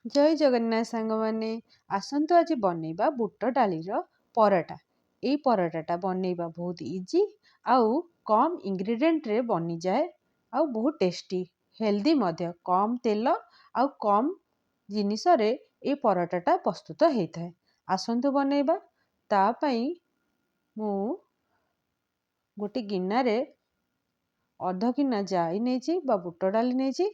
जय जगन्नाथ सांग मैंने आसतु आज बनइबा बुट डालीर पराटा। यही पराटाटा बनइबा बहुत इजी आउ कम इंग्रेडिएंट रे बनी जाए आउ बहुत टेस्टी हेल्दी मध्य कम तेल आउ कम जिनिस रे ये पराटाटा प्रस्तुत होता है। आसतु बनइबा तापाई मु गोटे गिन्नारे अध गिना जाई नहीं बुट डाली नहीं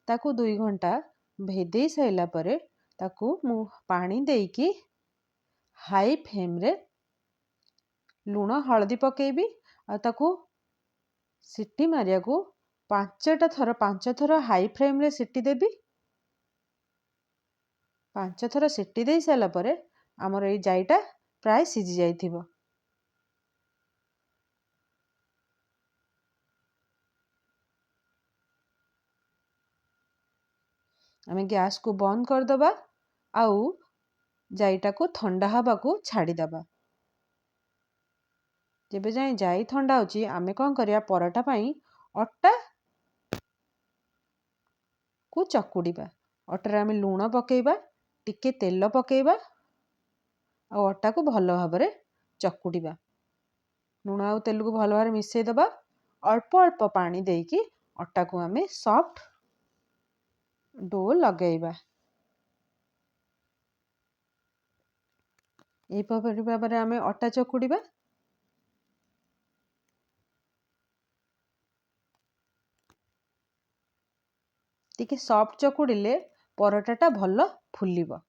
ताकू 2 घंटा भेदे साइला परे ताकू मु पानी देकी हाई फ्लेम रे लुण हलदी पकेबी आ ताकू सिटी मारिया को 5 थर हाई फ्लेम रे सिटी देबी। 5 थर सिटी दे साइला परे हमर ए जाईटा प्राय सिझी जाइथिबो। आमे गैस को बंद कर दबा आउ जाईटा को ठंडा हवा को छाड़ी दबा। जेबे जाए जाई ठंडा होची आमे कौन करिया पराठा पाई अट्टा को चकुड़ीबा। अटारे आमे लुण पकेइबा टिके तेल पकेइबा आ अट्टा को भलो भाबरे चकुड़ीबा। लुण आ तेल को भलो भाबरे मिसई दबा। अल्प अल्प पानी देकी अट्टा को आमे सॉफ्ट डो लगेइबा। एई परी भाबरे आमे अट्टा चकुड़ीबा। टिके सॉफ्ट चकुड़िले पराटाटा भलो फुलिबो।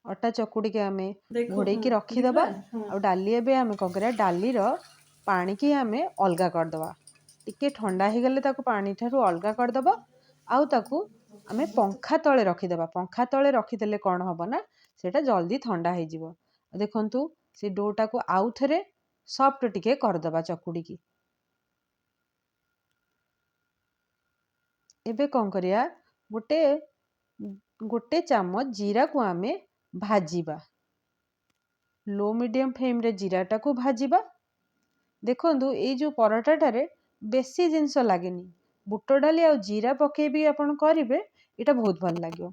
अट्टा चकुड़ी के आमे घोड़े की रखीदबा आ डाली एबे आमे कौन करिया डालीर पानी की आमे अलगा करदबा। टिके ठंडा ही गले ताकू पानी ठारू अलगा करदबा आउ ताकू आमे पंखा तले रखीदबा। पंखा तले रखीदेले कौन हबो ना सेटा जल्दी ठंडा हो जिवो। देखंतु से डोटा को आउ थरे सॉफ्ट टिके करदबा चकुड़ी की। एबे कौन करिया गोटे गोटे चामच जीरा को आमे भाजीबा। लो मीडियम फ्लेम रे जीराटा को भाजीबा। देखंतु ए जो पराटाटारे बेसी जिंस लागेनी बुट डाली आ जीरा पकेबी आपण करिवे एटा बहुत भल लागियो।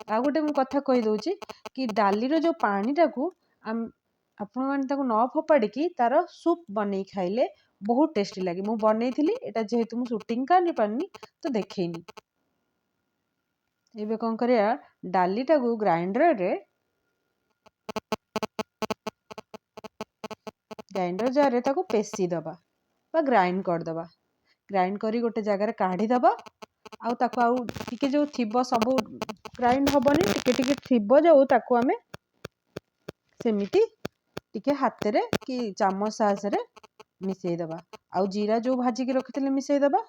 आ गोटे मु कथा कहि दउची कि डालीर जो पानीटा को आपण माने ताको न फोपाड़ी की तार सूप बनै खाइले बहुत टेस्टी लागे। मु बनैथिली एटा जेहेतु मु शूटिंग करनी पारनी तो देखैनी। एबे कौन करिया डालीटा को ग्राइंडर जार रे ताको पेसी दबा बा ग्राइंड कर दबा। ग्राइंड करी गोटे जगह रे काढ़ी दबा आउ ताको आउ टिके जो थिबो सब ग्राइंड हबनी टिके टिके थिबो जो ताको आमे सेमिति टिके हाथ रे कि चामच साहस रे मिसई दबा। आउ जीरा जो भाजी के रखितले मिसई दबा।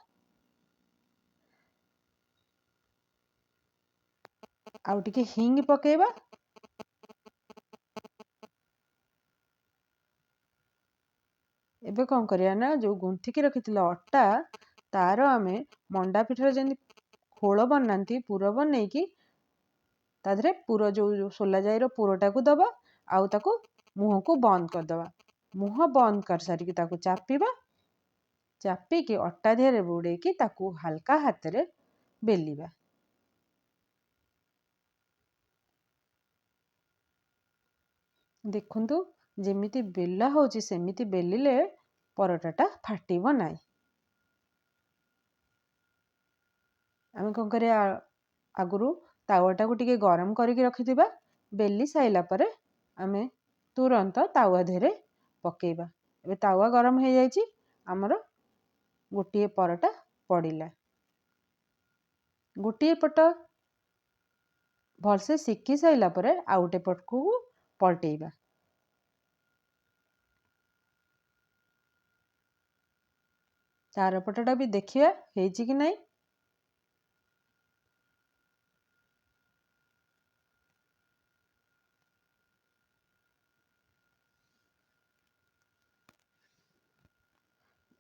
आउ टिके हिंग पकेबा। एबे कौन करिया ना जो गुंथी की रखितले अट्टा तार आमे मंडा पिठर जेंति खोल बनाती पूर बनई की ताधरे पूर जो सोला जाईर पूरटा को दबा आउ ताको मुह को बंद कर दबा। मुह बंद कर सारी की ताको चापीबा। चापी की अट्टा धेरे बुड़े की ताको हल्का हाथ रे बेलीबा। देखंतु जेमिति बेला होची सेमिति बेलिले पराटाटा फाटिबो नाई। आमे कौन करिया आगुरु तावाटा को टिके गरम करके रखिथिबा। बेली साइला परे आमे तुरंत तावा धेरे पकेइबा। एबे तावा गरम हो जाइची हमर गोटिए पराटा पड़िला। गोटिए पट भलसे सिकी साइला परे आउटे पट को पलटेइबा। चार पटटा भी देखिया हेची कि नहीं।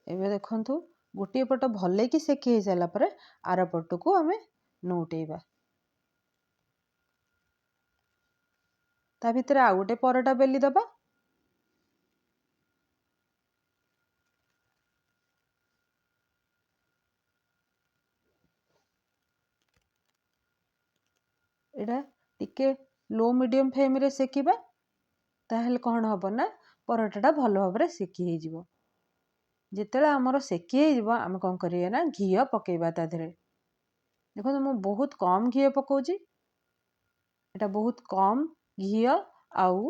एबे देखंतु गोटिए पट भले की सेकी हो साइला परे आर पट को आमे नौटेइबा। ता भितरे आउ गोटे पराटा बेली दबा। ଏଇଟା ଟିକେ ଲୋ ମିଡ଼ିୟମ୍ ଫ୍ଲେମ୍ରେ ସେକିବା। ତାହେଲେ କ'ଣ ହେବ ନା ପରଟାଟା ଭଲ ଭାବରେ ସେକି ହେଇଯିବ। ଯେତେବେଳେ ଆମର ସେକି ହେଇଯିବ ଆମେ କ'ଣ କରିବା ନା ଘିଅ ପକେଇବା ତା ଦେହରେ। ଦେଖନ୍ତୁ ମୁଁ ବହୁତ କମ୍ ଘିଅ ପକାଉଛି। ଏଇଟା ବହୁତ କମ୍ ଘିଅ ଆଉ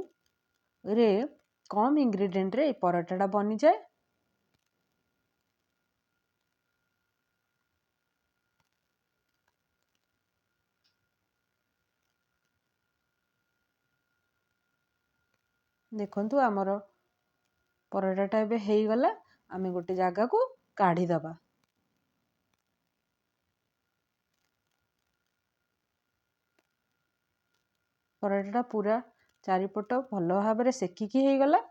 କମ୍ ଇନଗ୍ରିଡ଼ିଏଣ୍ଟରେ ଏଇ ପରଟାଟା ବନିଯାଏ। ଦେଖନ୍ତୁ ଆମର ପରଟାଟା ଏବେ ହେଇଗଲା। ଆମେ ଗୋଟେ ଜାଗାକୁ କାଢ଼ିଦେବା। ପରଟାଟା ପୁରା ଚାରିପଟ ଭଲ ଭାବରେ ସେକିକି ହେଇଗଲା।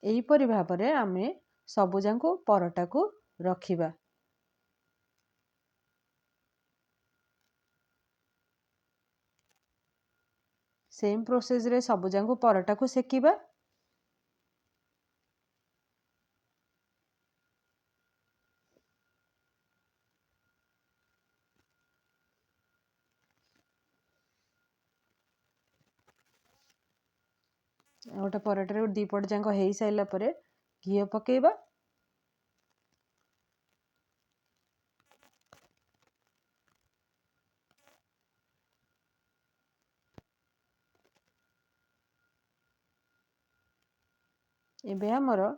ଏହିପରି ଭାବରେ ଆମେ ସବୁଯାକ ପରଟାକୁ ରଖିବା। ସେମ୍ ପ୍ରୋସେସ୍ରେ ସବୁଯାକ ପରଟାକୁ ସେକିବା। ଗୋଟେ ପରଟାରେ ଦି ପଟ ଯାକ ହେଇସାରିଲା ପରେ ଘିଅ ପକେଇବା। ଏବେ ଆମର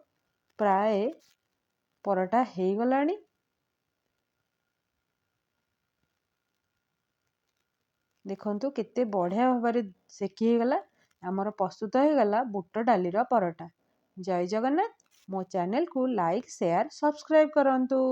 ପ୍ରାୟ ପରଟା ହେଇଗଲାଣି। ଦେଖନ୍ତୁ କେତେ ବଢ଼ିଆ ଭାବରେ ସେକି ହେଇଗଲା। ଆମର ପ୍ରସ୍ତୁତ ହେଇଗଲା ବୁଟ ଡାଲିର ପରଟା। ଜୟ ଜଗନ୍ନାଥ। ମୋ ଚ୍ୟାନେଲକୁ ଲାଇକ୍, ସେୟାର, ସବସ୍କ୍ରାଇବ୍ କରନ୍ତୁ।